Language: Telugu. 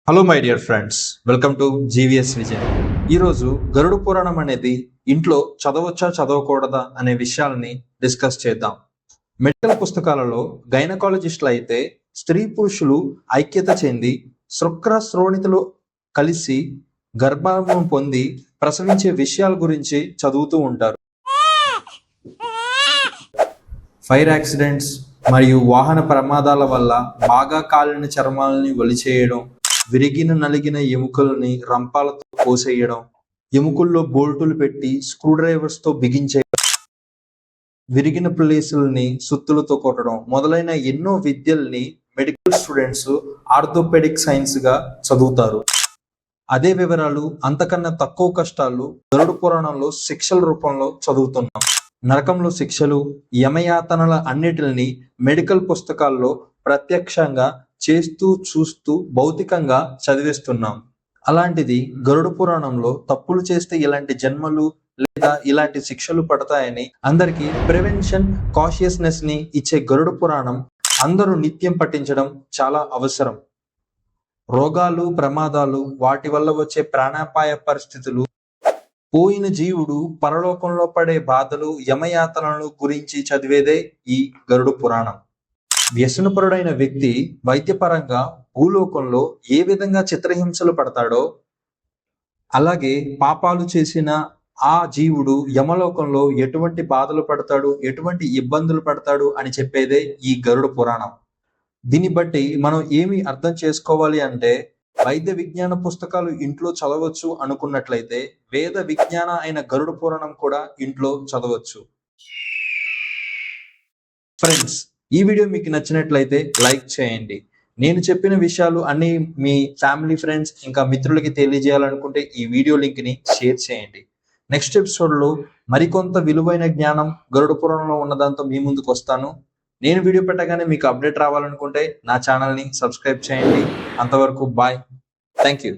Hello my dear friends, welcome to GVS Vijay. ఈరోజు గరుడ పురాణం అనేది ఇంట్లో చదవచ్చా చదవకూడదా అనే విషయాలని డిస్కస్ చేద్దాం. మెడికల్ పుస్తకాలలో గైనకాలజిస్టులు అయితే స్త్రీ పురుషులు ఐక్యత చెంది శుక్రశ్రోణితలు కలిసి గర్భం పొంది ప్రసవించే విషయాల గురించి చదువుతూ ఉంటారు. ఫైర్ యాక్సిడెంట్స్ మరియు వాహన ప్రమాదాల వల్ల బాగా కాలిన చర్మాలని ఒలిచేయడం, విరిగిన నలిగిన ఎముకల్ని రంపాలతో కోసేయడం, ఎముకల్లో బోల్టులు పెట్టి స్క్రూ డ్రైవర్స్ తో బిగించేయడం, విరిగిన ప్లేసుల్ని సుత్తులతో కొట్టడం మొదలైన ఎన్నో విద్యల్ని మెడికల్ స్టూడెంట్స్ ఆర్థోపెడిక్ సైన్స్ గా చదువుతారు. అదే వివరాలు అంతకన్నా తక్కువ కష్టాలు గరుడ పురాణంలో శిక్షల రూపంలో చదువుతున్నాం. నరకంలో శిక్షలు, యమయాతనల అన్నిటిని మెడికల్ పుస్తకాల్లో ప్రత్యక్షంగా చేస్తూ చూస్తూ భౌతికంగా చదివిస్తున్నాం. అలాంటిది గరుడ పురాణంలో తప్పులు చేస్తే ఇలాంటి జన్మలు లేదా ఇలాంటి శిక్షలు పడతాయని అందరికీ ప్రివెన్షన్ కాషియస్నెస్ ని ఇచ్చే గరుడ పురాణం అందరూ నిత్యం పఠించడం చాలా అవసరం. రోగాలు, ప్రమాదాలు, వాటి వల్ల వచ్చే ప్రాణాపాయ పరిస్థితులు, పోయిన జీవుడు పరలోకంలో పడే బాధలు, యమయాతనలు గురించి చదివేదే ఈ గరుడ పురాణం. వ్యసనపరుడైన వ్యక్తి వైద్యపరంగా భూలోకంలో ఏ విధంగా చిత్రహింసలు పడతాడో అలాగే పాపాలు చేసిన ఆ జీవుడు యమలోకంలో ఎటువంటి బాధలు పడతాడు, ఎటువంటి ఇబ్బందులు పడతాడు అని చెప్పేదే ఈ గరుడ పురాణం. దీన్ని బట్టి మనం ఏమి అర్థం చేసుకోవాలి అంటే, వైద్య విజ్ఞాన పుస్తకాలు ఇంట్లో చదవచ్చు అనుకున్నట్లయితే వేద విజ్ఞాన అయిన గరుడ పురాణం కూడా ఇంట్లో చదవచ్చు. ఫ్రెండ్స్, ఈ వీడియో మీకు నచ్చినట్లయితే లైక్ చేయండి. నేను చెప్పిన విషయాలు అన్ని మీ ఫ్యామిలీ, ఫ్రెండ్స్ ఇంకా మిత్రులకి తెలియజేయాలనుకుంటే ఈ వీడియో లింక్ ని షేర్ చేయండి. నెక్స్ట్ ఎపిసోడ్ లో మరికొంత విలువైన జ్ఞానం గరుడ పురాణంలో ఉన్నదాంతో మీ ముందుకు వస్తాను. నేను వీడియో పెట్టగానే మీకు అప్డేట్ రావాలనుకుంటే నా ఛానల్ ని సబ్స్క్రైబ్ చేయండి. అంతవరకు బాయ్. Thank you.